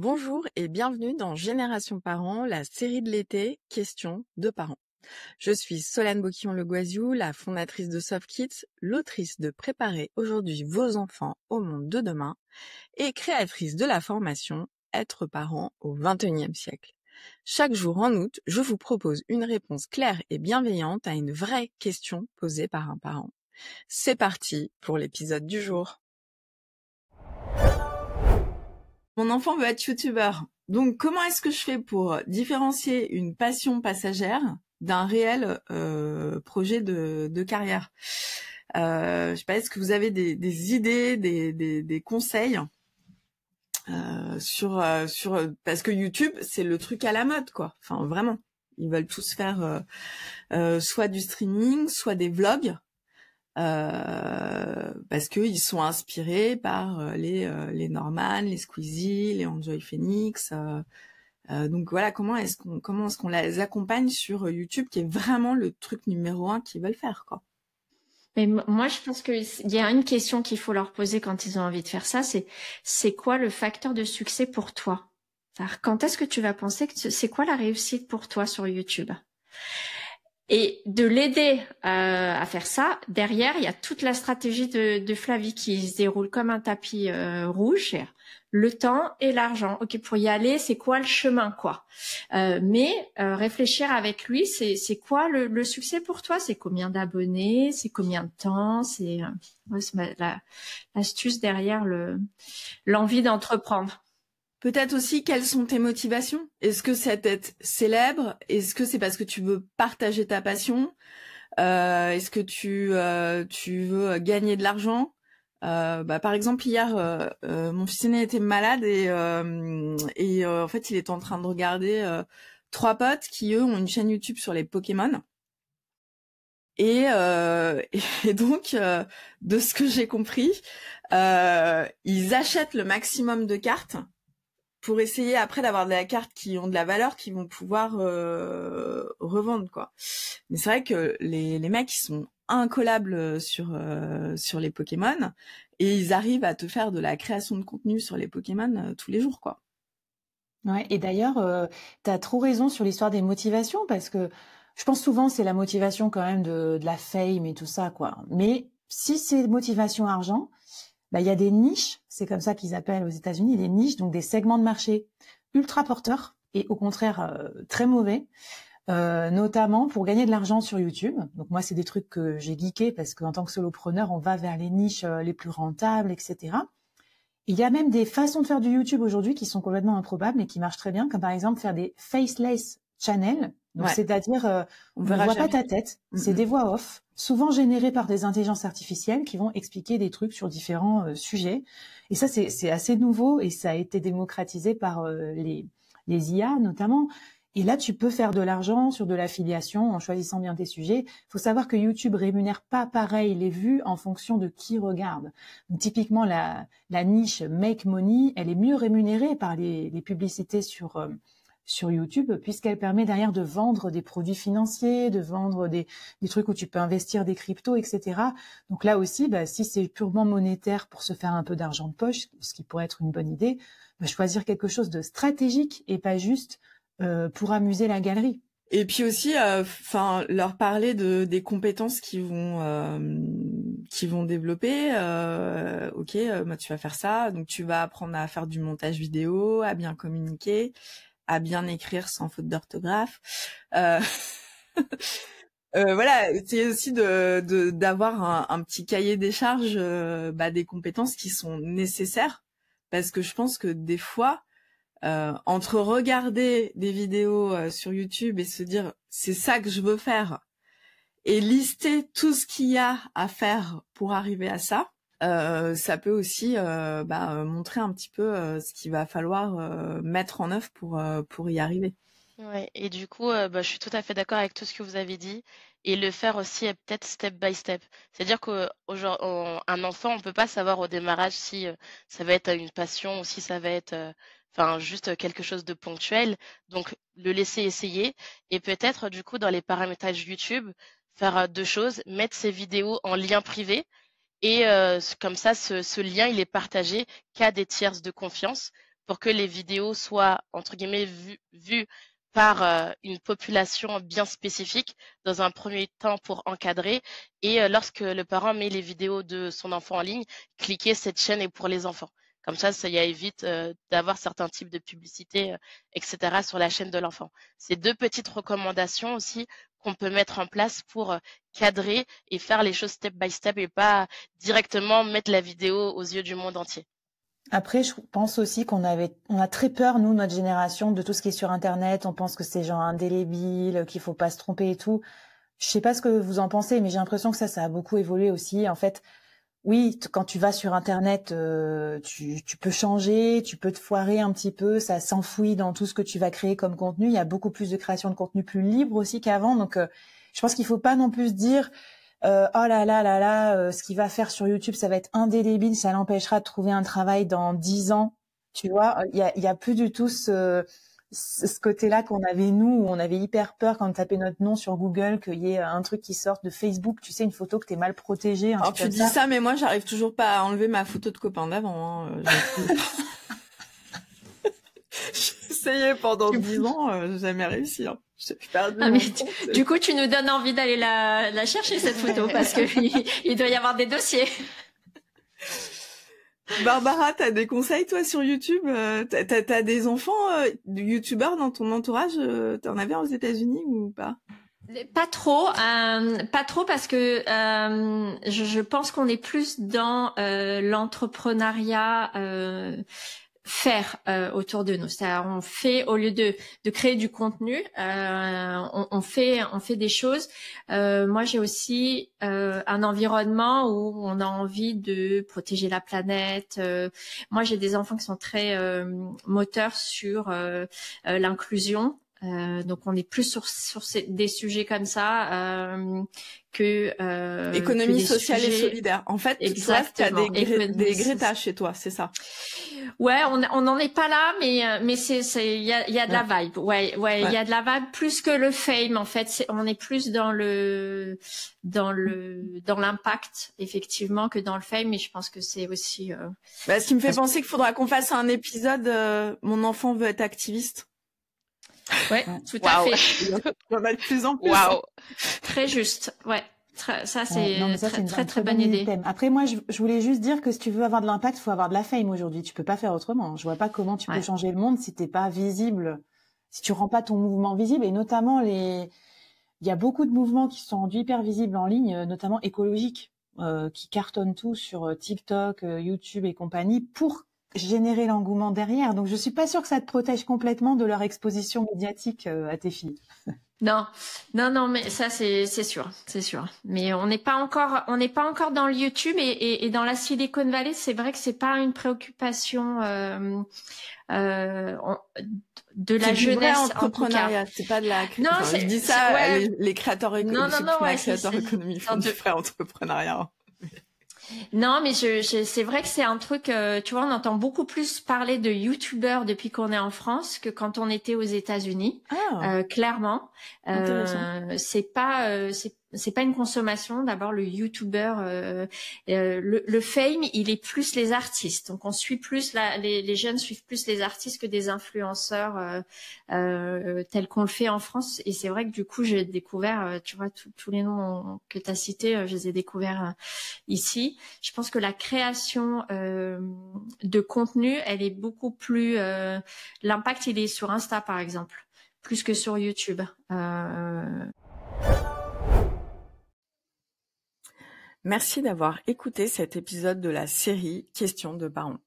Bonjour et bienvenue dans Génération Parents, la série de l'été Questions de parents. Je suis Solane Boquillon-Le Goisiou, la fondatrice de SoftKids, l'autrice de Préparer aujourd'hui vos enfants au monde de demain et créatrice de la formation Être parent au XXIe siècle. Chaque jour en août, je vous propose une réponse claire et bienveillante à une vraie question posée par un parent. C'est parti pour l'épisode du jour. Mon enfant veut être youtubeur. Donc, comment est-ce que je fais pour différencier une passion passagère d'un réel projet de carrière? Je sais pas, est-ce que vous avez des idées, des conseils sur parce que YouTube, c'est le truc à la mode, quoi. Enfin, vraiment. Ils veulent tous faire soit du streaming, soit des vlogs. Parce qu'ils sont inspirés par les Norman, les Squeezie, les Enjoy Phoenix. Donc voilà, comment est-ce qu'on les accompagne sur YouTube, qui est vraiment le truc numéro 1 qu'ils veulent faire, quoi. Mais moi, je pense qu'il y a une question qu'il faut leur poser quand ils ont envie de faire ça, c'est quoi le facteur de succès pour toi? C'est-à-dire, quand est-ce que tu vas penser que c'est quoi la réussite pour toi sur YouTube? Et de l'aider à faire ça, derrière, il y a toute la stratégie de Flavie qui se déroule comme un tapis rouge. Le temps et l'argent. Ok, pour y aller, c'est quoi le chemin, quoi. Mais réfléchir avec lui, c'est quoi le succès pour toi? C'est combien d'abonnés? C'est combien de temps? C'est l'astuce derrière l'envie d'entreprendre. Peut-être aussi, quelles sont tes motivations? Est-ce que c'est d'être célèbre? Est-ce que c'est parce que tu veux partager ta passion? Est-ce que tu veux gagner de l'argent? Par exemple, hier, mon fils aîné était malade et en fait, il était en train de regarder 3 potes qui, eux, ont une chaîne YouTube sur les Pokémon. Et donc, de ce que j'ai compris, ils achètent le maximum de cartes pour essayer après d'avoir des cartes qui ont de la valeur, qui vont pouvoir revendre, quoi. Mais c'est vrai que les mecs, ils sont incollables sur les Pokémon et ils arrivent à te faire de la création de contenu sur les Pokémon tous les jours, quoi. Ouais, et d'ailleurs, t'as trop raison sur l'histoire des motivations, parce que je pense souvent c'est la motivation quand même de la fame et tout ça, quoi. Mais si c'est motivation argent, il y a des niches, c'est comme ça qu'ils appellent aux États-Unis, des niches, donc des segments de marché ultra porteurs et au contraire très mauvais, notamment pour gagner de l'argent sur YouTube. Donc moi, c'est des trucs que j'ai geeké parce qu'en tant que solopreneur, on va vers les niches les plus rentables, etc. Il y a même des façons de faire du YouTube aujourd'hui qui sont complètement improbables et qui marchent très bien, comme par exemple faire des faceless channels. Donc Ouais. c'est-à-dire On ne verra voit pas jamais. ta tête, c'est des voix off, souvent générées par des intelligences artificielles qui vont expliquer des trucs sur différents sujets. Et ça, c'est assez nouveau et ça a été démocratisé par les IA notamment. Et là, tu peux faire de l'argent sur de l'affiliation en choisissant bien tes sujets. Il faut savoir que YouTube rémunère pas pareil les vues en fonction de qui regarde. Donc, typiquement, la niche Make Money, elle est mieux rémunérée par les publicités sur YouTube, puisqu'elle permet derrière de vendre des produits financiers, de vendre des trucs où tu peux investir des cryptos, etc. Donc là aussi, si c'est purement monétaire pour se faire un peu d'argent de poche, ce qui pourrait être une bonne idée, choisir quelque chose de stratégique et pas juste pour amuser la galerie. Et puis aussi, leur parler des compétences qu'ils vont développer. Ok, tu vas faire ça, donc tu vas apprendre à faire du montage vidéo, à bien communiquer, à bien écrire sans faute d'orthographe. Voilà, c'est aussi d'avoir un petit cahier des charges, des compétences qui sont nécessaires, parce que je pense que des fois, entre regarder des vidéos sur YouTube et se dire c'est ça que je veux faire et lister tout ce qu'il y a à faire pour arriver à ça, ça peut aussi montrer un petit peu ce qu'il va falloir mettre en œuvre pour y arriver. Ouais, et du coup, je suis tout à fait d'accord avec tout ce que vous avez dit et le faire aussi peut-être step by step. C'est-à-dire qu'un enfant, on peut pas savoir au démarrage si ça va être une passion ou si ça va être juste quelque chose de ponctuel. Donc, le laisser essayer et peut-être du coup dans les paramétrages YouTube, faire deux choses, mettre ses vidéos en lien privé et comme ça, ce lien, il est partagé qu'à des tierces de confiance pour que les vidéos soient, entre guillemets, vues par une population bien spécifique, dans un premier temps pour encadrer, et lorsque le parent met les vidéos de son enfant en ligne, cliquer cette chaîne est pour les enfants. Comme ça évite d'avoir certains types de publicités, etc. sur la chaîne de l'enfant. C'est deux petites recommandations aussi qu'on peut mettre en place pour cadrer et faire les choses step by step et pas directement mettre la vidéo aux yeux du monde entier. Après, je pense aussi on a très peur, nous, notre génération, de tout ce qui est sur Internet. On pense que c'est genre indélébile, qu'il faut pas se tromper et tout. Je sais pas ce que vous en pensez, mais j'ai l'impression que ça a beaucoup évolué aussi. En fait, oui, quand tu vas sur Internet, tu peux changer, tu peux te foirer un petit peu, ça s'enfouit dans tout ce que tu vas créer comme contenu. Il y a beaucoup plus de création de contenu plus libre aussi qu'avant. Donc, je pense qu'il faut pas non plus se dire oh là là là là, ce qu'il va faire sur YouTube, ça va être indélébile, ça l'empêchera de trouver un travail dans 10 ans. Tu vois, il y a plus du tout ce côté-là qu'on avait nous, où on avait hyper peur quand on tapait notre nom sur Google, qu'il y ait un truc qui sorte de Facebook, tu sais, une photo que t'es mal protégée. Alors tu dis ça, mais moi j'arrive toujours pas à enlever ma photo de copain d'avant. J'ai essayé pendant 10 ans, j'ai jamais réussi. Hein. Du coup, tu nous donnes envie d'aller la chercher cette photo parce que il doit y avoir des dossiers. Barbara, t'as des conseils toi sur YouTube? T'as des enfants youtubeurs dans ton entourage? T'en avais aux États-Unis ou pas? Pas trop parce que je pense qu'on est plus dans l'entrepreneuriat. Faire autour de nous, c'est-à-dire on fait au lieu de créer du contenu, on fait des choses. Moi, j'ai aussi un environnement où on a envie de protéger la planète. Moi, j'ai des enfants qui sont très moteurs sur l'inclusion. Donc on est plus sur des sujets comme ça que économie que sociale sujets... et solidaire. En fait, exactement. Tu as des Greta chez toi, c'est ça? Ouais, on n'en est pas là, mais il y a de la vibe. Ouais, il y a de la vibe plus que le fame en fait. On est plus dans l'impact effectivement que dans le fame, mais je pense que c'est aussi. Ce qui me fait penser qu'il faudra qu'on fasse un épisode. Mon enfant veut être activiste. Ouais, tout à fait. Il y en a de plus en plus. Waouh. Très juste. Ouais. Ça c'est une très bonne idée. Thème. Après moi je voulais juste dire que si tu veux avoir de l'impact, il faut avoir de la fame aujourd'hui. Tu peux pas faire autrement. Je vois pas comment tu peux changer le monde si t'es pas visible, si tu rends pas ton mouvement visible. Et notamment il y a beaucoup de mouvements qui sont rendus hyper visibles en ligne, notamment écologiques, qui cartonnent tout sur TikTok, YouTube et compagnie pour générer l'engouement derrière. Donc je suis pas sûre que ça te protège complètement de leur exposition médiatique à tes filles. Non, mais ça c'est sûr. Mais on n'est pas encore dans le YouTube et dans la Silicon Valley, c'est vrai que c'est pas une préoccupation de la jeunesse entrepreneuriat, c'est pas de la. Non, enfin, je dis ça, les créateurs économiques. Créateurs économiques font du vrai entrepreneuriat. Non, mais c'est vrai que c'est un truc, tu vois, on entend beaucoup plus parler de youtubeurs depuis qu'on est en France que quand on était aux États-Unis. Clairement, c'est pas une consommation. D'abord, le YouTuber, le fame, il est plus les artistes. Donc, on suit plus les jeunes suivent plus les artistes que des influenceurs tels qu'on le fait en France. Et c'est vrai que du coup, j'ai découvert, tu vois, tous les noms que tu as cités, je les ai découverts ici. Je pense que la création de contenu, elle est beaucoup plus. L'impact, il est sur Insta, par exemple, plus que sur YouTube. Merci d'avoir écouté cet épisode de la série Questions de parents.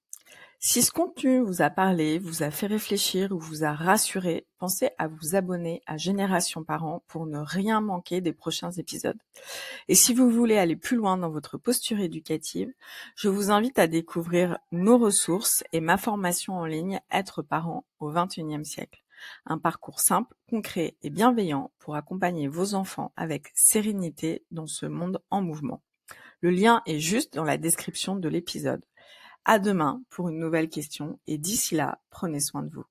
Si ce contenu vous a parlé, vous a fait réfléchir ou vous a rassuré, pensez à vous abonner à Génération Parents pour ne rien manquer des prochains épisodes. Et si vous voulez aller plus loin dans votre posture éducative, je vous invite à découvrir nos ressources et ma formation en ligne Être parent au XXIe siècle. Un parcours simple, concret et bienveillant pour accompagner vos enfants avec sérénité dans ce monde en mouvement. Le lien est juste dans la description de l'épisode. À demain pour une nouvelle question et d'ici là, prenez soin de vous.